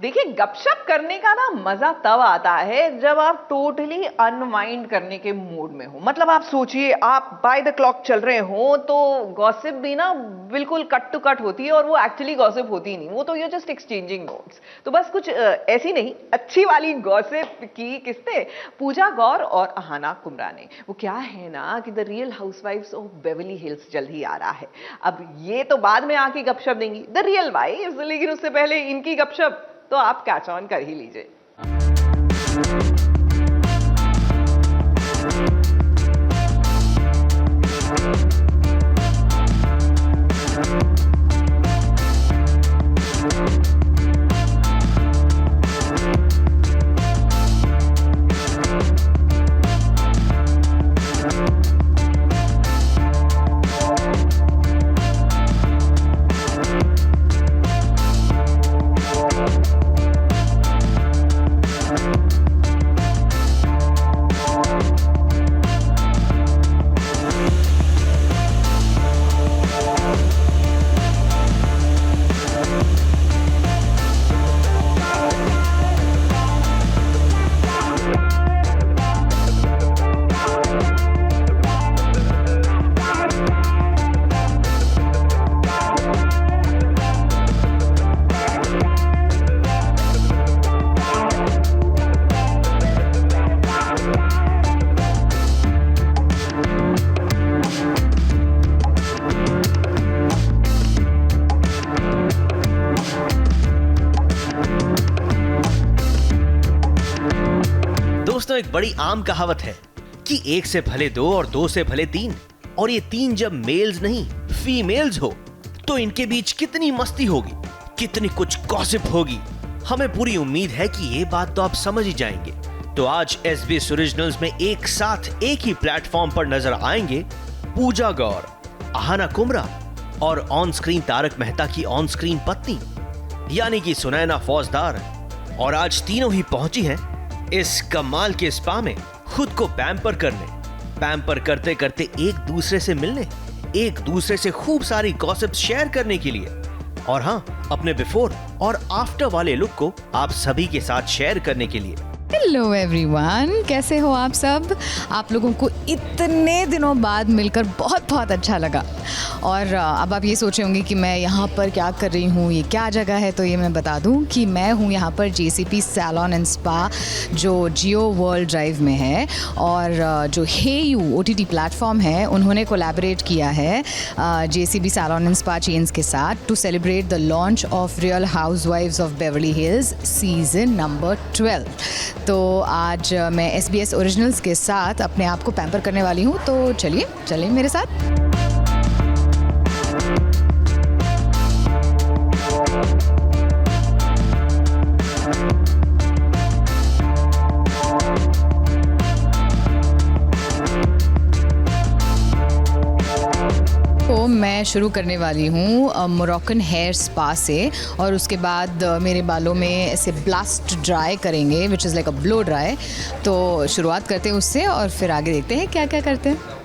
देखिए, गपशप करने का ना मजा तब आता है जब आप टोटली अनवाइंड करने के मूड में हो। मतलब आप सोचिए, आप बाय द क्लॉक चल रहे हो तो गॉसिप भी ना बिल्कुल कट टू कट होती है, और वो एक्चुअली गॉसिप होती ही नहीं, वो तो यू जस्ट एक्सचेंजिंग नोट्स। तो बस कुछ ऐसी नहीं, अच्छी वाली गॉसिप की किस्से पूजा गौर और अहाना कुमरा ने। वो क्या है ना कि द रियल हाउसवाइफ्स ऑफ बेवर्ली हिल्स जल्द ही आ रहा है। अब ये तो बाद में आके गपशप देंगी द रियल वाइफ्स, लेकिन उससे पहले इनकी गपशप तो आप कैच ऑन कर ही लीजिए। दोस्तों, एक बड़ी आम कहावत है कि एक से भले दो और दो से भले तीन, और ये तीन जब मेल्स नहीं फीमेल्स हो तो इनके बीच कितनी मस्ती होगी, कितनी कुछ गॉसिप होगी। हमें पूरी उम्मीद है कि ये बात तो आप समझ ही जाएंगे। तो आज SBS ओरिजिनल्स में एक साथ एक ही प्लेटफॉर्म पर नजर आएंगे पूजा गौर, अहाना कुमरा और ऑन स्क्रीन तारक मेहता की ऑन स्क्रीन पत्नी यानी कि सुनैना फौजदार। और आज तीनों ही पहुंची हैं इस कमाल के स्पा में खुद को पैम्पर करने, पैम्पर करते करते एक दूसरे से मिलने, एक दूसरे से खूब सारी गॉसिप शेयर करने के लिए, और हाँ, अपने बिफोर और आफ्टर वाले लुक को आप सभी के साथ शेयर करने के लिए। हेलो एवरीवन, कैसे हो आप सब? आप लोगों को इतने दिनों बाद मिलकर बहुत बहुत अच्छा लगा। और अब आप ये सोच रहे होंगे कि मैं यहाँ पर क्या कर रही हूँ, ये क्या जगह है। तो ये मैं बता दूँ कि मैं हूँ यहाँ पर JCP सैलून एंड स्पा, जो जियो वर्ल्ड ड्राइव में है। और जो हेयू OTT प्लेटफॉर्म है, उन्होंने कोलैबोरेट किया है JCP salon and spa chains के साथ to celebrate the launch of real housewives of Beverly Hills season number 12। तो आज मैं SBS ओरिजिनल्स के साथ अपने आप को पैम्पर करने वाली हूँ। तो चलिए मेरे साथ। तो मैं शुरू करने वाली हूँ मोरक्कन हेयर स्पा से, और उसके बाद मेरे बालों में ऐसे ब्लास्ट ड्राई करेंगे, which is like a blow dry. तो शुरुआत करते हैं उससे और फिर आगे देखते हैं क्या क्या करते हैं।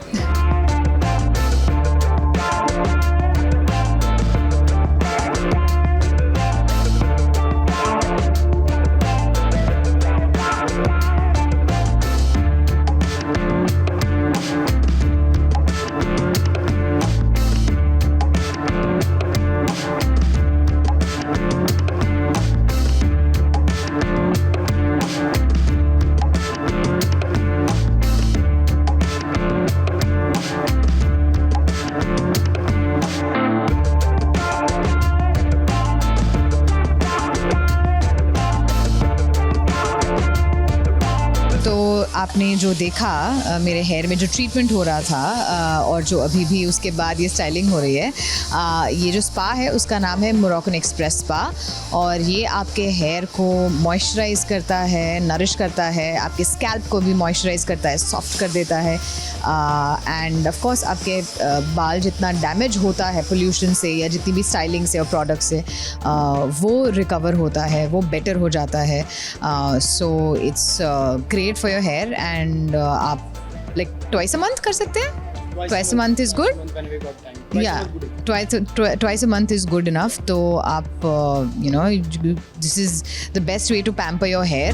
आपने जो देखा मेरे हेयर में जो ट्रीटमेंट हो रहा था और जो अभी भी उसके बाद ये स्टाइलिंग हो रही है, ये जो स्पा है उसका नाम है मोरक्कन एक्सप्रेस स्पा। और ये आपके हेयर को मॉइस्चराइज़ करता है, नरिश करता है, आपके स्कैल्प को भी मॉइस्चराइज़ करता है, सॉफ्ट कर देता है। एंड ऑफ कोर्स आपके बाल जितना डैमेज होता है पोल्यूशन से या जितनी भी स्टाइलिंग से और प्रोडक्ट से, वो रिकवर होता है, वो बेटर हो जाता है। So it's great for your hair. And आप लाइक ट्वाइस अ मंथ कर सकते हैं। Twice a month is good? When we got time. Twice a month is good enough. तो आप this is the best way to pamper your hair.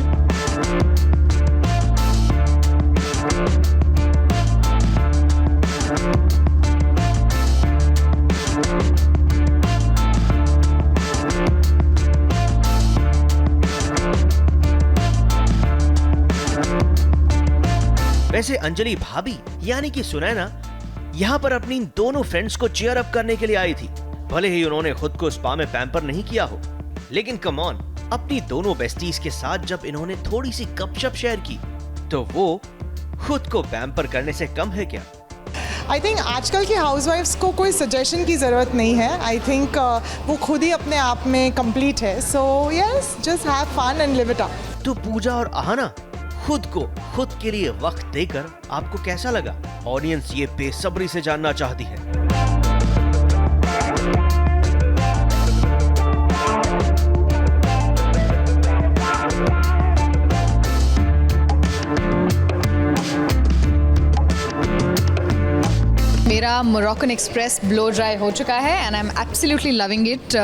वैसे अंजलि भाभी यानी कि सुनैना यहाँ पर अपनी दोनों फ्रेंड्स को चीयर अप करने के लिए आई थी। भले ही उन्होंने खुद को स्पा में पैम्पर नहीं किया हो, लेकिन कम ऑन, अपनी दोनों बेस्टीज के साथ जब इन्होंने थोड़ी सी गपशप शेयर की तो वो खुद को पैम्पर करने से कम है क्या? आई थिंक आजकल की हाउसवाइफ्स को कोई सजेशन की ज़रूरत नहीं है। आई थिंक वो खुद ही अपने आप में कंप्लीट है। So yes, just have fun and live it up. तो पूजा और आहना खुद के लिए वक्त देकर आपको कैसा लगा? ऑडियंस ये बेसब्री से जानना चाहती है। मेरा मोरक्कन एक्सप्रेस ब्लो ड्राई हो चुका है and I am absolutely loving it.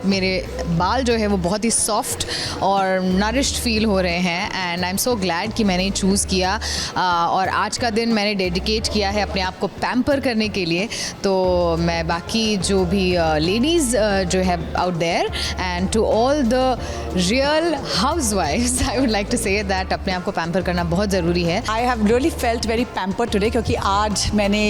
मेरे बाल जो है वो बहुत ही सॉफ्ट और नरिश्ड फील हो रहे हैं and I am so glad कि मैंने चूज़ किया और आज का दिन मैंने डेडिकेट किया है अपने आप को पैम्पर करने के लिए। तो मैं बाकी जो भी लेडीज़ जो है out there and to all the real हाउसवाइफ्स I would like to say that अपने आप को पैम्पर करना बहुत ज़रूरी है। I have really felt very pampered today क्योंकि आज मैंने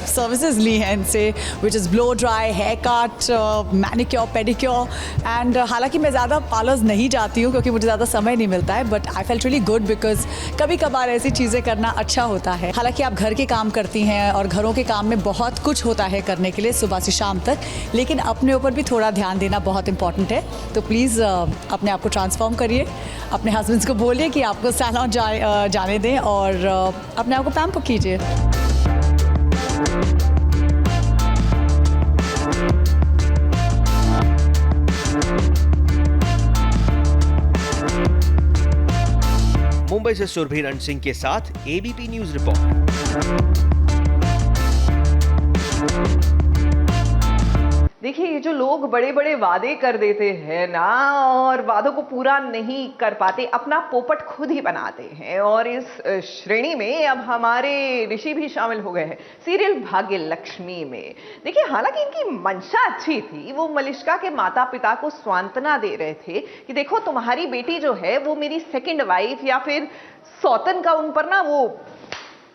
सर्विसेज ली हैं इनसे, which is blow dry, hair cut, manicure, pedicure and हालांकि मैं ज़्यादा पार्लर्स नहीं जाती हूँ क्योंकि मुझे ज़्यादा समय नहीं मिलता है, but I felt really good because कभी कभार ऐसी चीज़ें करना अच्छा होता है। हालांकि आप घर के काम करती हैं और घरों के काम में बहुत कुछ होता है करने के लिए सुबह से शाम तक, लेकिन अपने ऊपर भी थोड़ा ध्यान देना बहुत इंपॉर्टेंट है। तो प्लीज़ अपने आप को ट्रांसफॉर्म करिए, अपने हस्बैंड्स को बोलिए कि आपको सैलून जाने दें और अपने आप को पैम्पर कीजिए। मुंबई से सुरभि रण सिंह के साथ एबीपी न्यूज रिपोर्ट। देखिए, ये जो लोग बड़े बड़े वादे कर देते हैं ना और वादों को पूरा नहीं कर पाते, अपना पोपट खुद ही बनाते हैं, और इस श्रेणी में अब हमारे ऋषि भी शामिल हो गए हैं सीरियल भाग्य लक्ष्मी में। देखिए, हालांकि इनकी मंशा अच्छी थी, वो मलिष्का के माता पिता को सांत्वना दे रहे थे कि देखो तुम्हारी बेटी जो है वो मेरी सेकंड वाइफ या फिर सौतन का उन पर ना वो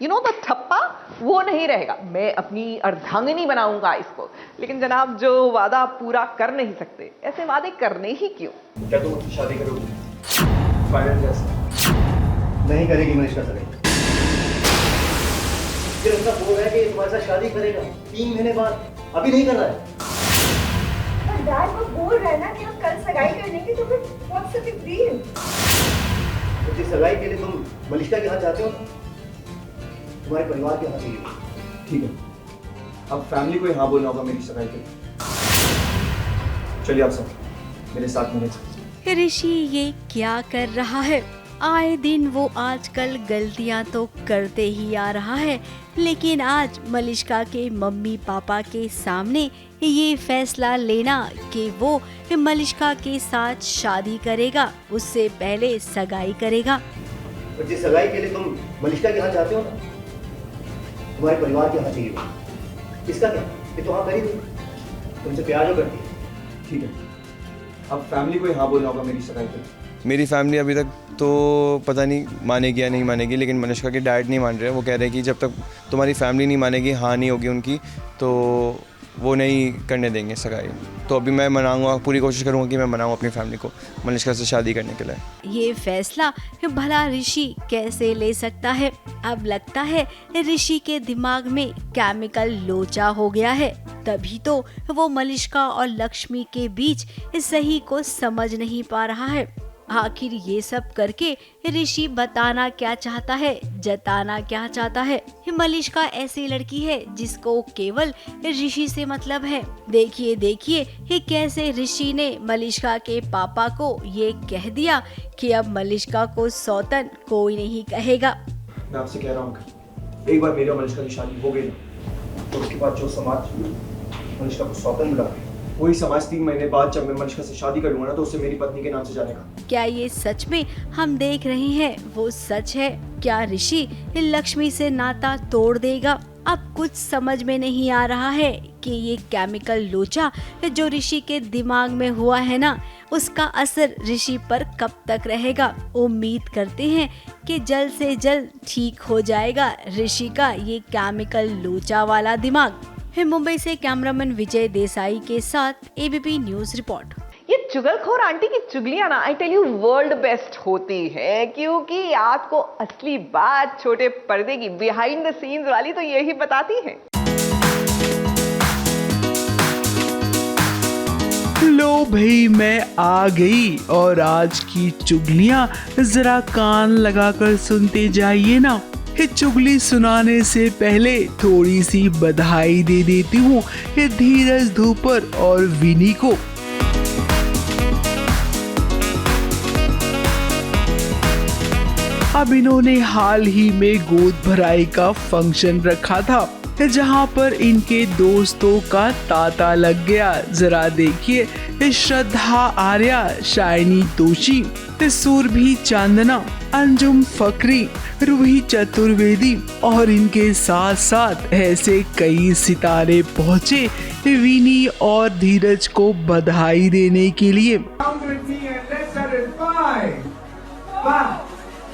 द ठप्पा वो नहीं रहेगा, मैं अपनी अर्धांगिनी बनाऊंगा इसको। लेकिन जनाब, जो वादा पूरा कर नहीं सकते, ऐसे वादे करने ही क्यों? क्या तुम उसकी शादी करोगी? फाइनल नहीं करेगी मलिष्का से। फिर उसका बोल रहा है कि तुम्हारे साथ शादी करेगा 3 महीने बाद, अभी नहीं कर रहा है। पर डैड वो बोल रहा है ना कि हम कल सगाई कर लेंगे, तो फिर व्हाट्स द बिग डील? तो जिस सगाई के लिए तुम मलिष्का के यहाँ जाते हो, तुम्हारे परिवार के यहाँ चाहिए। ठीक है, अब फैमिली को यहाँ बोलना होगा मेरी सगाई के लिए। चलिए आप सब मेरे साथ मिले। ऋषि ये क्या कर रहा है? आए दिन वो आजकल गलतियां तो करते ही आ रहा है, लेकिन आज मलिष्का के मम्मी पापा के सामने ये फैसला लेना कि वो मलिष्का के साथ शादी करेगा, उससे पहले सगाई करेगा। तो जिस सगाई के लिए तुम मलिष्का के यहाँ जाते हो ना, तुम्हारे परिवार के यहाँ चाहिए। इसका क्या, ये तो हाँ करी थी, तुमसे प्यार जो करती है। ठीक है, अब फैमिली को यहाँ बोलना होगा मेरी सगाई के लिए। मेरी फैमिली अभी तक तो पता नहीं मानेगी या नहीं मानेगी, लेकिन मलिष्का के डैड नहीं मान रहे। वो कह रहे हैं कि जब तक तुम्हारी फैमिली नहीं मानेगी, हाँ नहीं होगी उनकी, तो वो नहीं करने देंगे सगाई। तो अभी मैं मनाऊंगा, पूरी कोशिश करूंगा कि मैं मनाऊं अपनी फैमिली को मलिष्का से शादी करने के लिए। ये फैसला भला ऋषि कैसे ले सकता है? अब लगता है ऋषि के दिमाग में केमिकल लोचा हो गया है, तभी तो वो मलिष्का और लक्ष्मी के बीच सही को समझ नहीं पा रहा है। आखिर ये सब करके ऋषि बताना क्या चाहता है, जताना क्या चाहता है? मलिष्का ऐसी लड़की है जिसको केवल ऋषि से मतलब है। देखिए देखिए कैसे ऋषि ने मलिष्का के पापा को ये कह दिया कि अब मलिष्का को सौतन कोई नहीं कहेगा। मैं आपसे कह रहा हूँ, एक बार मेरी और मलिष्का की शादी हो गई ना, और उसके बाद जो समाज मनीषा को सौगंध मिला, वही समाज 3 महीने बाद जब मैं मनीषा से शादी करूंगा ना, तो उसे मेरी पत्नी के नाम से जानेगा। क्या ये सच में हम देख रहे हैं वो सच है? क्या ऋषि लक्ष्मी से नाता तोड़ देगा? अब कुछ समझ में नहीं आ रहा है कि ये केमिकल लोचा जो ऋषि के दिमाग में हुआ है ना, उसका असर ऋषि पर कब तक रहेगा। उम्मीद करते हैं कि जल्द से जल्द ठीक हो जाएगा ऋषि का ये केमिकल लोचा वाला दिमाग। मुंबई से कैमरामैन विजय देसाई के साथ एबीपी न्यूज रिपोर्ट। ये चुगलखोर आंटी की चुगलियां ना, I tell you, world best होती है, क्योंकि आपको असली बात छोटे पर्दे की, बिहाइंड द सीन्स वाली तो यही बताती है। लो भाई, मैं आ गई और आज की चुगलियां जरा कान लगाकर सुनते जाइए ना। ये चुगली सुनाने से पहले थोड़ी सी बधाई दे देती हूँ ये धीरज धूपर और विनी को। अब इन्होंने हाल ही में गोद भराई का फंक्शन रखा था, जहां पर इनके दोस्तों का तांता लग गया। जरा देखिए, श्रद्धा आर्या, शाइनी तोशी, सुरभि चांदना, अंजुम फकरी, रूही चतुर्वेदी और इनके साथ साथ ऐसे कई सितारे पहुंचे विनी और धीरज को बधाई देने के लिए।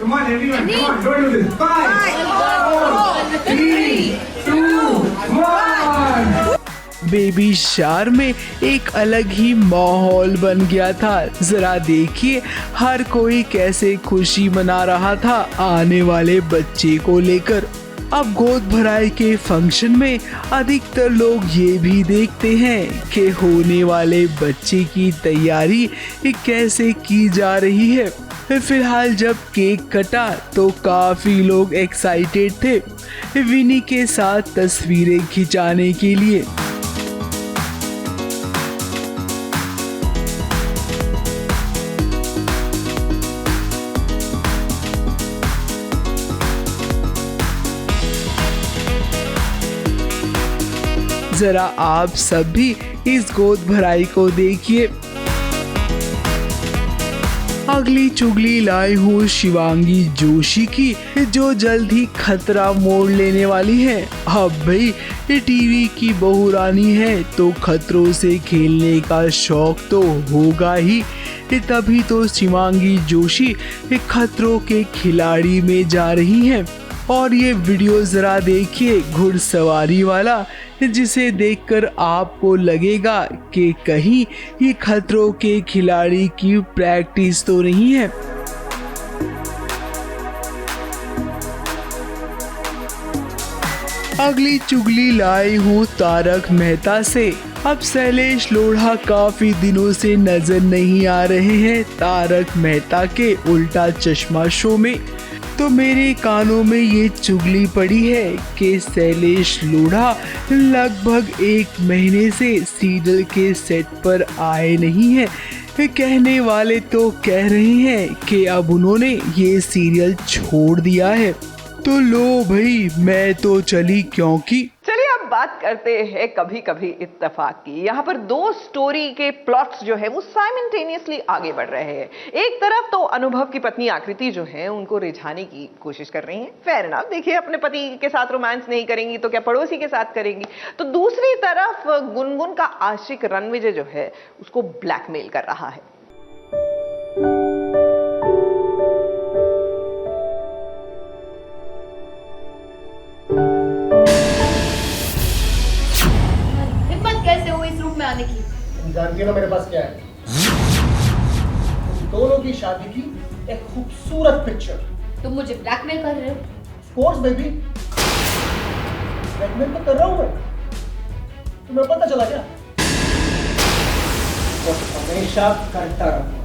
Come on, everyone. Come on, don't do this. 5, 4, 3, 2, 1. Baby शार में एक अलग ही माहौल बन गया था। जरा देखिए, हर कोई कैसे खुशी मना रहा था आने वाले बच्चे को लेकर। अब गोद भराई के फंक्शन में अधिकतर लोग ये भी देखते हैं कि होने वाले बच्चे की तैयारी कैसे की जा रही है। फिलहाल जब केक कटा तो काफी लोग एक्साइटेड थे विनी के साथ तस्वीरें खिंचाने के लिए। जरा आप सब भी इस गोद भराई को देखिए। अगली चुगली लाई हूँ शिवांगी जोशी की, जो जल्द ही खतरा मोड़ लेने वाली है। अब भाई टीवी की बहू रानी है तो खतरों से खेलने का शौक तो होगा ही, तभी तो शिवांगी जोशी खतरों के खिलाड़ी में जा रही हैं। और ये वीडियो जरा देखिए घुड़सवारी वाला, जिसे देखकर आपको लगेगा कि कहीं ये खतरों के खिलाड़ी की प्रैक्टिस तो नहीं है। अगली चुगली लाई हूँ तारक मेहता से। अब शैलेश लोढ़ा काफी दिनों से नजर नहीं आ रहे हैं तारक मेहता के उल्टा चश्मा शो में, तो मेरे कानों में ये चुगली पड़ी है कि शैलेश लोढ़ा लगभग 1 महीने से सीरियल के सेट पर आए नहीं हैं। कहने वाले तो कह रहे हैं कि अब उन्होंने ये सीरियल छोड़ दिया है। तो लो भाई, मैं तो चली, क्योंकि चलिए अब बात करते हैं कभी कभी इत्तेफाक की। यहाँ पर 2 स्टोरी के प्लॉट्स जो है वो साइमल्टेनियसली आगे बढ़ रहे हैं। एक तरफ तो अनुभव की पत्नी आकृति जो है उनको रिझाने की कोशिश कर रही हैं। फेयर इनफ, देखिए अपने पति के साथ रोमांस नहीं करेंगी तो क्या पड़ोसी के साथ करेंगी। तो दूसरी तरफ गुनगुन का आशिक रणविजय जो है उसको ब्लैकमेल कर रहा है। आने की तुम जानती हो ना मेरे पास क्या है? तुम दोनों की शादी की एक खूबसूरत पिक्चर। तुम मुझे ब्लैकमेल कर रहे हो? Of course बेबी, ब्लैकमेल तो कर रहा हूँ मैं। तुम्हें पता चला क्या? और हमेशा करता रहूंगा।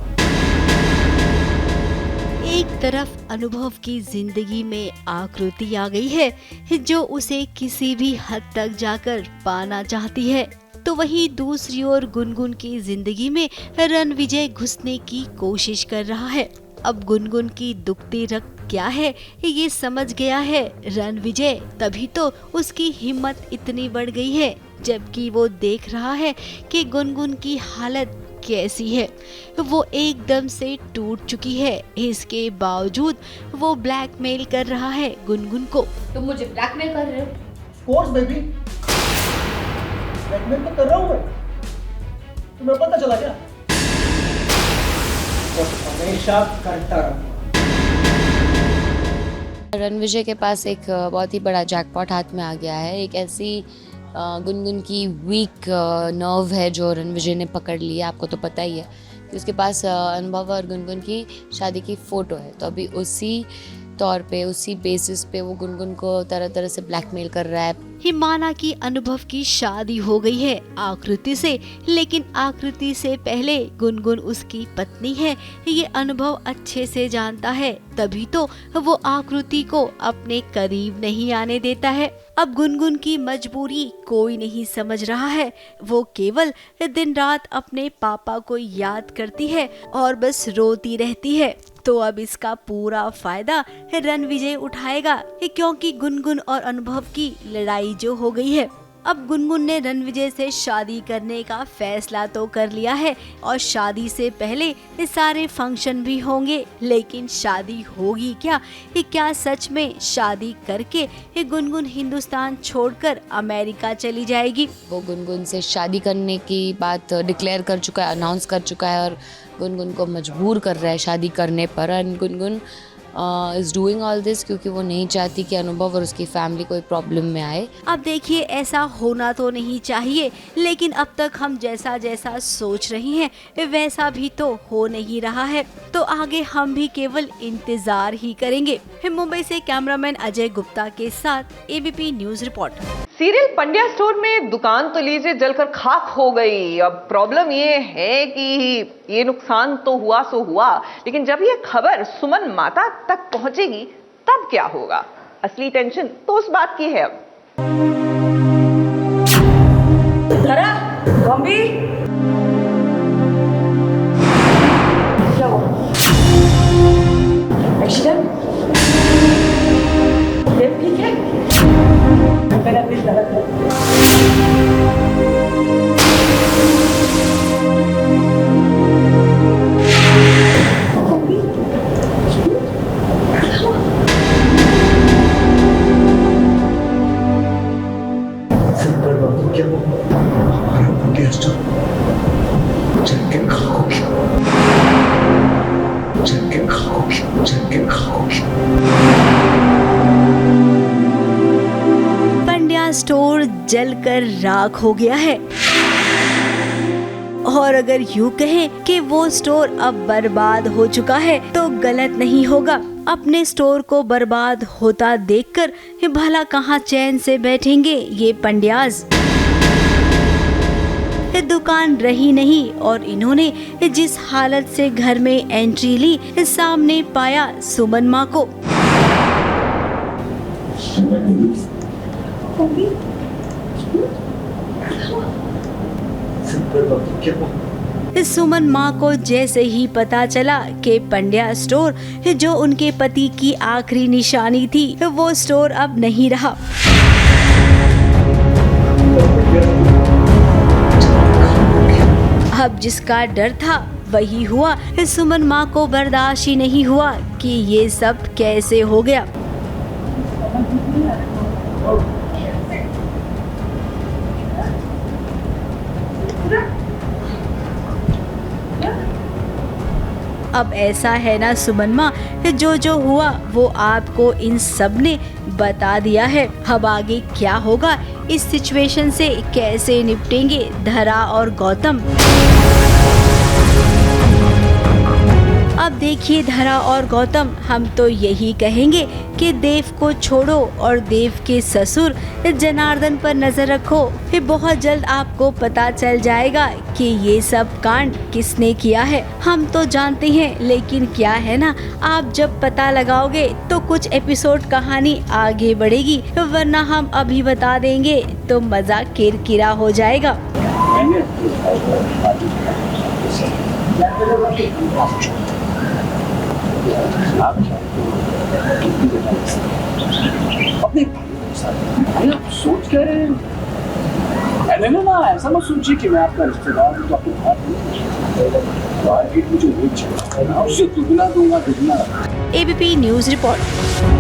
एक तरफ अनुभव की जिंदगी में आकृति आ गई है जो उसे किसी भी हद तक जाकर पाना चाहती है, तो वहीं दूसरी ओर गुनगुन की जिंदगी में रणविजय घुसने की कोशिश कर रहा है। अब गुनगुन की दुखती रग क्या है ये समझ गया है रणविजय, तभी तो उसकी हिम्मत इतनी बढ़ गई है, जबकि वो देख रहा है कि गुनगुन की हालत कैसी है। वो एकदम से टूट चुकी है, इसके बावजूद वो ब्लैकमेल कर रहा है गुनगुन को। तुम मुझे ब्लैकमेल कर रहे हो? कोर्स बेबी, ब्लैकमेल तो कर रहा हूँ मैं, तुम्हें पता चला क्या? और हमेशा करता रहूँगा। रणविजय के पास एक बहुत ही बड़ा जैकपॉट हाथ में आ गया है। एक ऐसी गुनगुन की वीक नर्व है जो रणविजय ने पकड़ लिया। आपको तो पता ही है कि उसके पास अनुभव और गुनगुन की शादी की फ़ोटो है, तो अभी उसी तौर पे, उसी बेसिस पे वो गुनगुन को तरह तरह से ब्लैकमेल कर रहा है। हिमाना की अनुभव की शादी हो गई है आकृति से, लेकिन आकृति से पहले गुनगुन उसकी पत्नी है, ये अनुभव अच्छे से जानता है, तभी तो वो आकृति को अपने करीब नहीं आने देता है। अब गुनगुन की मजबूरी कोई नहीं समझ रहा है, वो केवल दिन रात अपने पापा को याद करती है और बस रोती रहती है। तो अब इसका पूरा फायदा रणविजय उठाएगा, क्योंकि गुनगुन और अनुभव की लड़ाई जो हो गई है। अब गुनगुन ने रणविजय से शादी करने का फैसला तो कर लिया है और शादी से पहले सारे फंक्शन भी होंगे, लेकिन शादी होगी क्या? क्या सच में शादी करके गुनगुन हिंदुस्तान छोड़कर अमेरिका चली जाएगी? वो गुनगुन से शादी करने की बात डिक्लेयर कर चुका है, अनाउंस कर चुका है और गुनगुन को मजबूर कर रहा है शादी करने पर। And Gungun is doing all this क्योंकि वो नहीं चाहती कि अनुभव और उसकी फैमिली कोई प्रॉब्लम में आए। अब देखिए, ऐसा होना तो नहीं चाहिए, लेकिन अब तक हम जैसा जैसा सोच रही हैं वैसा भी तो हो नहीं रहा है, तो आगे हम भी केवल इंतजार ही करेंगे। मुंबई से कैमरामैन अजय गुप्ता के साथ ABP news report. Serial Pandya store में दुकान तो लीजिए जलकर खाक हो गई। अब प्रॉब्लम ये है कि ये नुकसान तो हुआ सो हुआ, लेकिन जब ये खबर सुमन माता तक पहुंचेगी तब क्या होगा? असली टेंशन तो उस बात की है। अब धरा, बॉम्बी, क्या हुआ? एक्सीडेंट? देव ठीक है? मेरा दिल धड़क है। क्या हुआ? गेस्ट चल के खाओगे, चल के खाओगे, चल के खाओगे। पंड्या स्टोर जलकर राख हो गया है, और अगर यूं कहें कि वो स्टोर अब बर्बाद हो चुका है तो गलत नहीं होगा। अपने स्टोर को बर्बाद होता देखकर भला कहाँ चैन से बैठेंगे ये पंड्याज। दुकान रही नहीं और इन्होंने जिस हालत से घर में एंट्री ली, सामने पाया सुमन माँ को। सुमन माँ को जैसे ही पता चला कि पंड्या स्टोर जो उनके पति की आखिरी निशानी थी, वो स्टोर अब नहीं रहा। अब जिसका डर था वही हुआ। सुमन माँ को बर्दाश्त ही नहीं हुआ कि ये सब कैसे हो गया। अब ऐसा है ना सुमन माँ, जो हुआ वो आपको इन सब ने बता दिया है। अब आगे क्या होगा, इस सिचुएशन से कैसे निपटेंगे धरा और गौतम? अब देखिए धरा और गौतम, हम तो यही कहेंगे कि देव को छोड़ो और देव के ससुर जनार्दन पर नजर रखो। फिर बहुत जल्द आपको पता चल जाएगा कि ये सब कांड किसने किया है। हम तो जानते हैं, लेकिन क्या है ना, आप जब पता लगाओगे तो कुछ एपिसोड कहानी आगे बढ़ेगी, वरना हम अभी बता देंगे तो मजा किरकिरा हो जाएगा। आप चाहें तो कितनी देना अपने भाइयों के साथ। अरे आप सोच कह रहे हैं? अरे ना ऐसा मत सोचिए कि मैं आपका रिश्तेदार हूँ तो आपको बात मार्केट में जो रेट चल रहा है ना उससे दुगना दूंगा दुगना। ABP news report.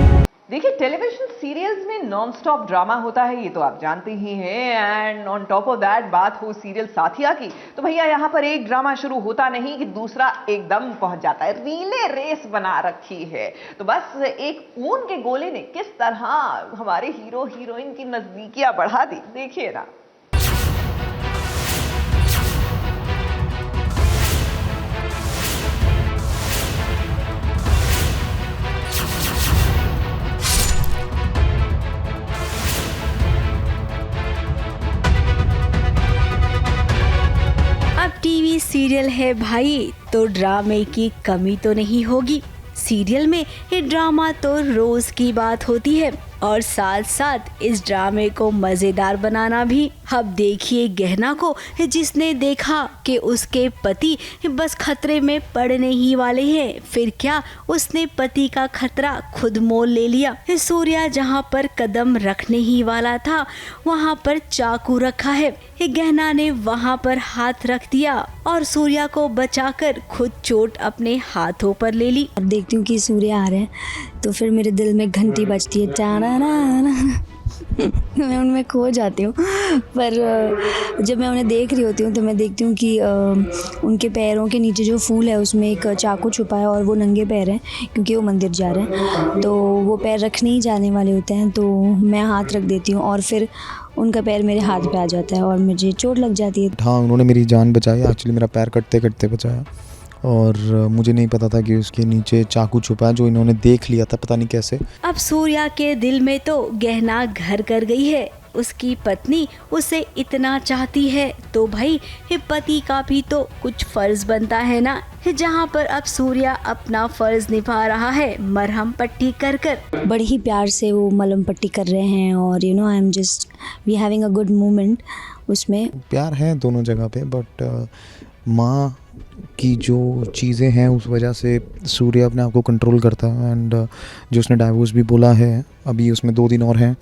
देखिए, टेलीविजन सीरियल्स में नॉन स्टॉप ड्रामा होता है, ये तो आप जानते ही हैं। And on top of that बात हो सीरियल साथिया की, तो भैया यहाँ पर एक ड्रामा शुरू होता नहीं कि दूसरा एकदम पहुंच जाता है। रीले रेस बना रखी है। तो बस एक ऊन के गोले ने किस तरह हमारे हीरो हीरोइन की नजदीकियां बढ़ा दी, देखिए ना। टीवी सीरियल है भाई, तो ड्रामे की कमी तो नहीं होगी। सीरियल में ये ड्रामा तो रोज की बात होती है और साथ साथ इस ड्रामे को मजेदार बनाना भी। अब देखिए गहना को, जिसने देखा कि उसके पति बस खतरे में पड़ने ही वाले हैं, फिर क्या उसने पति का खतरा खुद मोल ले लिया। सूर्या जहां पर कदम रखने ही वाला था वहां पर चाकू रखा है। गहना ने वहां पर हाथ रख दिया और सूर्या को बचाकर खुद चोट अपने हाथों पर ले ली। अब देखती हूँ कि सूर्या आ रहे हैं तो फिर मेरे दिल में घंटी बजती है, टाना मैं उनमें खो जाती हूँ। पर जब मैं उन्हें देख रही होती हूँ तो मैं देखती हूँ कि उनके पैरों के नीचे जो फूल है उसमें एक चाकू छुपा है और वो नंगे पैर हैं क्योंकि वो मंदिर जा रहे हैं। तो वो पैर रखने ही जाने वाले होते हैं, तो मैं हाथ रख देती हूँ और फिर उनका पैर मेरे हाथ पे आ जाता है और मुझे चोट लग जाती है। हाँ, उन्होंने मेरी जान बचाई। एक्चुअली मेरा पैर कटते कटते बचाया और मुझे नहीं पता था कि उसके नीचे चाकू छुपा है, जो इन्होंने देख लिया था, पता नहीं कैसे। अब सूर्या के दिल में तो गहना घर कर गई है। उसकी पत्नी उसे इतना चाहती है तो भाई पति का भी तो कुछ फर्ज बनता है ना, जहाँ पर अब सूर्या अपना फर्ज निभा रहा है मरहम पट्टी कर कर। बड़ी ही प्यार से वो मलहम पट्टी कर रहे हैं और you know I am just we having a good moment. उसमें प्यार है दोनों जगह पे, बट माँ की जो चीज़ें हैं उस वजह से सूर्या अपने आप को कंट्रोल करता है। एंड जो उसने डाइवोर्स भी बोला है, अभी उसमें 2 दिन और हैं,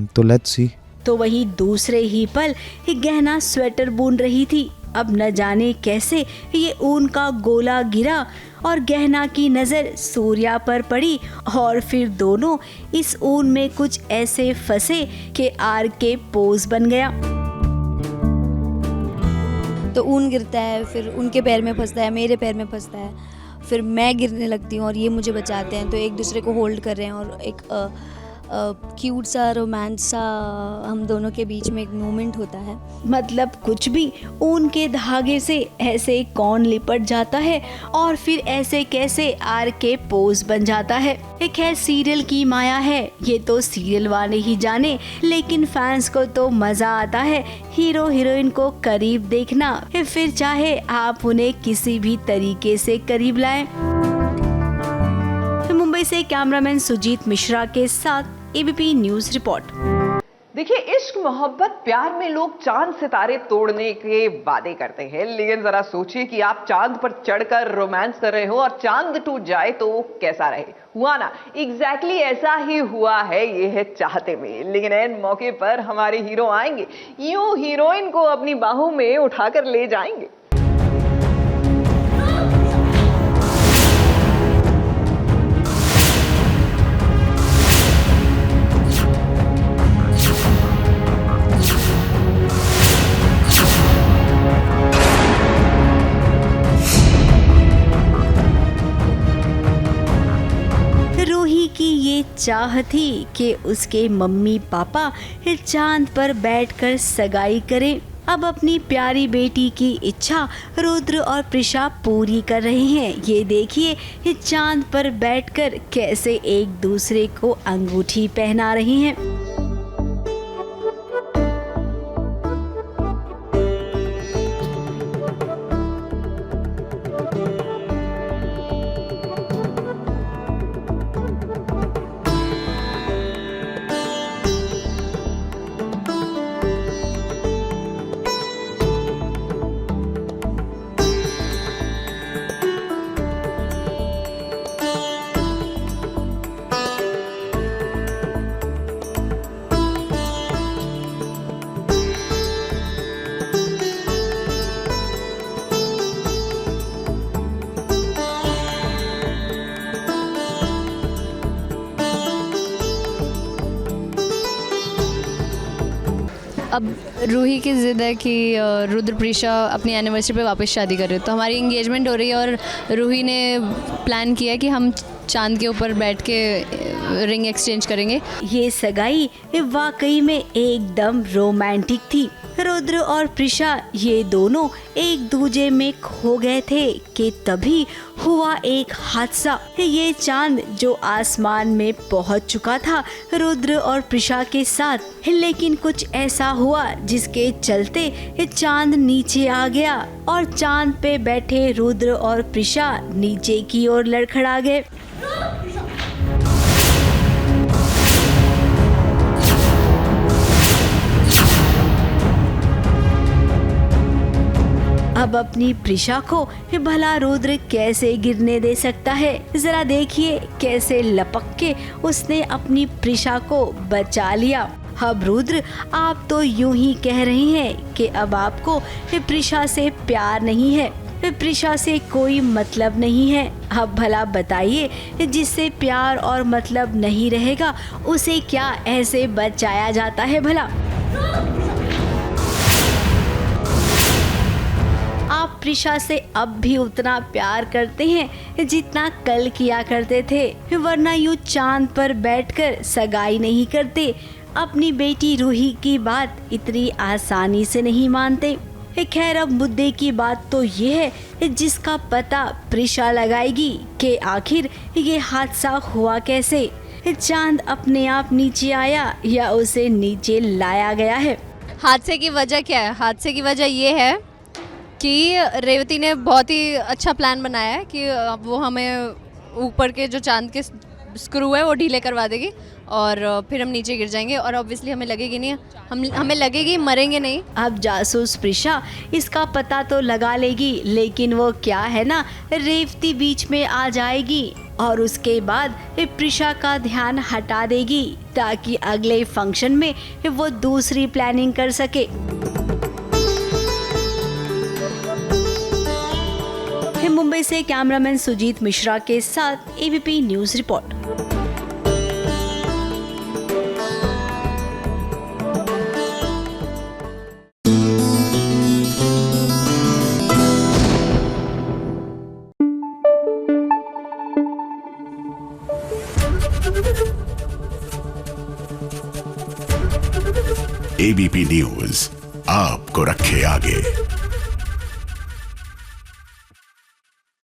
तो लेट्स सी। तो वहीं दूसरे ही पल गहना स्वेटर बुन रही थी। अब न जाने कैसे ये ऊन का गोला गिरा और गहना की नज़र सूर्या पर पड़ी और फिर दोनों इस ऊन में कुछ ऐसे फंसे कि आर के पोज बन गया। तो ऊन गिरता है, फिर उनके पैर में फंसता है, मेरे पैर में फंसता है, फिर मैं गिरने लगती हूँ और ये मुझे बचाते हैं। तो एक दूसरे को होल्ड कर रहे हैं और एक क्यूट सा रोमांस सा हम दोनों के बीच में एक मोमेंट होता है। मतलब कुछ भी ऊन के धागे से ऐसे कौन लिपट जाता है और फिर ऐसे कैसे आर के पोज बन जाता है। खैर सीरियल की माया है, ये तो सीरियल वाले ही जाने, लेकिन फैंस को तो मजा आता है हीरो हीरोइन को करीब देखना, फिर चाहे आप उन्हें किसी भी तरीके से करीब लाएं। मुंबई से कैमरामैन सुजीत मिश्रा के साथ एबीपी न्यूज रिपोर्ट। देखिए, इश्क मोहब्बत प्यार में लोग चांद सितारे तोड़ने के वादे करते हैं, लेकिन जरा सोचिए कि आप चांद पर चढ़कर रोमांस कर रहे हो और चांद टूट जाए तो कैसा रहे। हुआ ना, एग्जैक्टली ऐसा ही हुआ है। ये है चाहते में, लेकिन ऐन मौके पर हमारे हीरो आएंगे, यूं हीरोइन को अपनी बाहों में उठाकर ले जाएंगे। की ये चाह थी कि उसके मम्मी पापा चांद पर बैठकर सगाई करें। अब अपनी प्यारी बेटी की इच्छा रुद्र और प्रिशा पूरी कर रहे हैं। ये देखिए चांद पर बैठकर कैसे एक दूसरे को अंगूठी पहना रही हैं। अब रूही की ज़िद है कि रुद्र प्रीशा अपनी एनिवर्सरी पे वापस शादी कर रहे हैं, तो हमारी इंगेजमेंट हो रही है और रूही ने प्लान किया कि हम चांद के ऊपर बैठ के रिंग एक्सचेंज करेंगे। ये सगाई वाकई में एकदम रोमांटिक थी। रुद्र और प्रीशा ये दोनों एक दूजे में खो गए थे कि तभी हुआ एक हादसा। ये चांद जो आसमान में पहुंच चुका था रुद्र और प्रीशा के साथ, लेकिन कुछ ऐसा हुआ जिसके चलते चांद नीचे आ गया और चांद पे बैठे रुद्र और प्रीशा नीचे की ओर लड़खड़ा गए। अब अपनी प्रीशा को भला रुद्र कैसे गिरने दे सकता है? जरा देखिए कैसे लपक के उसने अपनी प्रीशा को बचा लिया। अब रुद्र आप तो यूं ही कह रही हैं कि अब आपको प्रीशा से प्यार नहीं है, प्रीशा से कोई मतलब नहीं है। अब भला बताइए जिससे प्यार और मतलब नहीं रहेगा उसे क्या ऐसे बचाया जाता है भला? आप प्रीशा से अब भी उतना प्यार करते हैं जितना कल किया करते थे, वरना यूं चांद पर बैठकर सगाई नहीं करते। अपनी बेटी रूही की बात इतनी आसानी से नहीं मानते। खैर अब मुद्दे की बात तो ये है जिसका पता प्रीशा लगाएगी कि आखिर ये हादसा हुआ कैसे। चांद अपने आप नीचे आया या उसे नीचे लाया गया है? हादसे की वजह क्या है? हादसे की वजह ये है कि रेवती ने बहुत ही अच्छा प्लान बनाया है कि वो हमें ऊपर के जो चांद के स्क्रू है वो ढीले करवा देगी और फिर हम नीचे गिर जाएंगे और ऑब्वियसली हमें लगेगी नहीं, हमें लगेगी मरेंगे नहीं। अब जासूस प्रीशा इसका पता तो लगा लेगी, लेकिन वो क्या है ना, रेवती बीच में आ जाएगी और उसके बाद प्रीशा का ध्यान हटा देगी ताकि अगले फंक्शन में वो दूसरी प्लानिंग कर सके। मुंबई से कैमरामैन सुजीत मिश्रा के साथ ABP news report. ABP news आपको रखे आगे।